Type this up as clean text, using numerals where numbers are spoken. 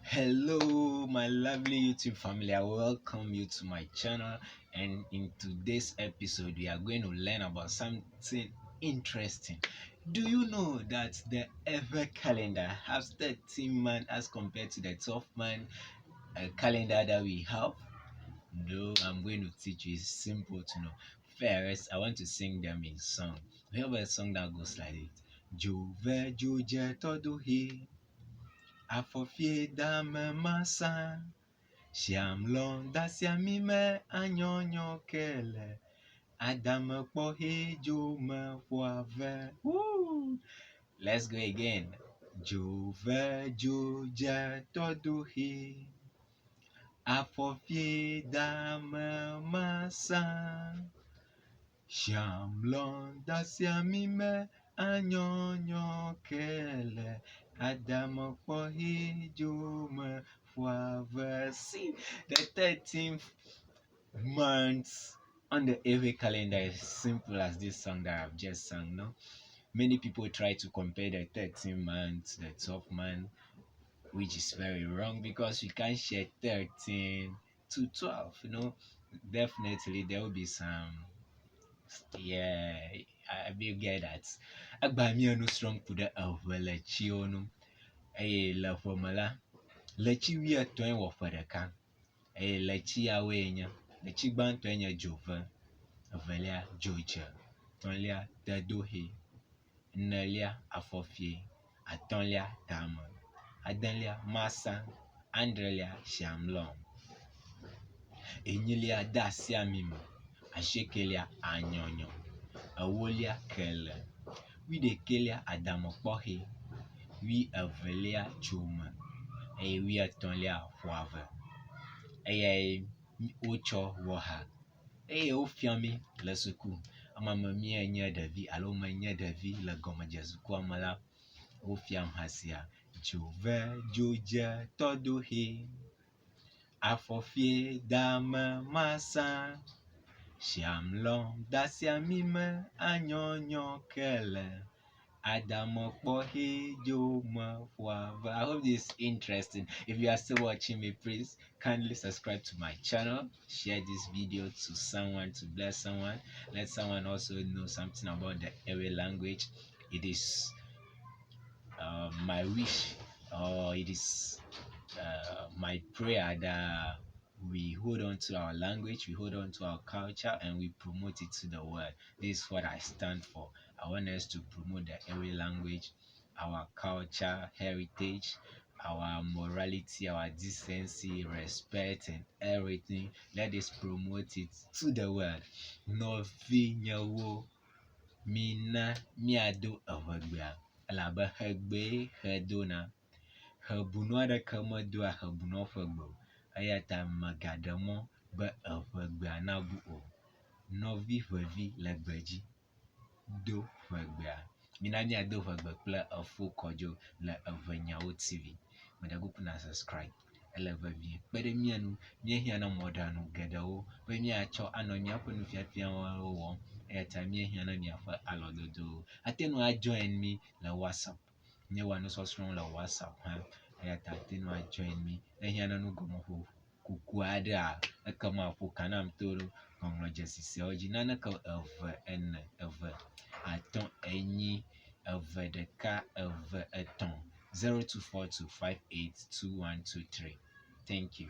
Hello, my lovely YouTube family. I welcome you to my channel. And in today's episode, we are going to learn about something interesting. Do you know that the Eʋe calendar has 13 months as compared to the 12-month calendar that we have? No, I'm going to teach you. It's simple to know. First, I want to sing them in song. We have a song that goes like this. Dzove, Dzodze, Tedoxe. Afɔfiɛ Masa, Siamlɔm, Dasiamime, Anyɔnyɔ, Lele, Adamekpɔxɛ, Dzome, Ƒoave. Woo! Let's go again. Dzove, Dzodze, Tedoxe, Afɔfiɛ Masa, Siamlɔm, Dasiamime, Anyɔnyɔ, Lele, Adamekpɔxɛ, Dzome, Ƒoave. See, the 13th month on the Eʋe calendar is simple as this song that I've just sung. No, many people try to compare the 13 months, the 12 month, which is very wrong because we can't share 13 to 12. You know, definitely there will be some. Yeah, I will get that. Agbamia no strong to the Eʋe no. La formula. Lechi wi atɔn wɔ ƒe ɖeka. Lechi yawoe nye. Lechi gbãtɔe nye Dzove, evelia Dzodze, etɔ̃lia Tedoxe, enelia Afɔfiɛ, atɔ̃lia Dame, adelia Masa, adrelia Siamlɔm, enyilia Dasiamime, asiekelia Anyɔnyɔ, ewolia Lele, wuiɖekɛlia Adamekpɔxɛ, wuievelia Dzome, eye wuietɔ̃lia Ƒoave. Eye wotsɔ wɔ ha eye wofia mi le suku. Amame mienye ɖevi alo menye ɖevi le gɔmedzezikua me la, wofiam ha sia. Dzove, Dzodze, Tedoxe, Afɔfiɛ Masa, Siamlɔm, Dasiamime, Anyɔnyɔ, Lele, Adamekpɔxɛ, Dzome, Ƒoave. I hope this is interesting. If you are still watching me, please kindly subscribe to my channel. Share this video to someone to bless someone. Let someone also know something about the Eʋe language. It is my wish, or it is my prayer that we hold on to our language, we hold on to our culture, and we promote it to the world. This is what I stand for. I want us to promote the Eʋe language, our culture, heritage, our morality, our decency, respect, and everything. Let us promote it to the world. Novi nyawo mina miado eʋegbea elabe hegbe hedona hebunu aɖeke medoa hebunɔ ƒe gbe o, eya ta megaɖe mɔ be eʋegbea nabu o. Nɔvi ʋevi le gbe dzi do ʋegbea. Mina miado ʋegbe kple efo kɔdzo le Eʋe Nyawo TV. Meɖe kuku na subscribe. Ele vevie. Kpe ɖe mia nu, míehiã na mɔɖaŋu geɖewo be míatsɔ anɔ míaƒe nufiafiawo wɔm. Eya ta míehiã na miaƒe alɔdodowo. Ate ŋu ajoin mi le WhatsApp. Míewɔ nusɔsrɔ̃ le WhatsApp hã. Eya ta ate ŋu ajoin mi. Ehiã na nugɔmeƒo kuku aɖea, ekema ƒo ka nam to ŋɔŋlɔ dzesisiawo dzi. Naneke eve, ene, eve, atɔ̃, enyi, eve, ɖeka, eve, etɔ̃. 0242582123. Thank you.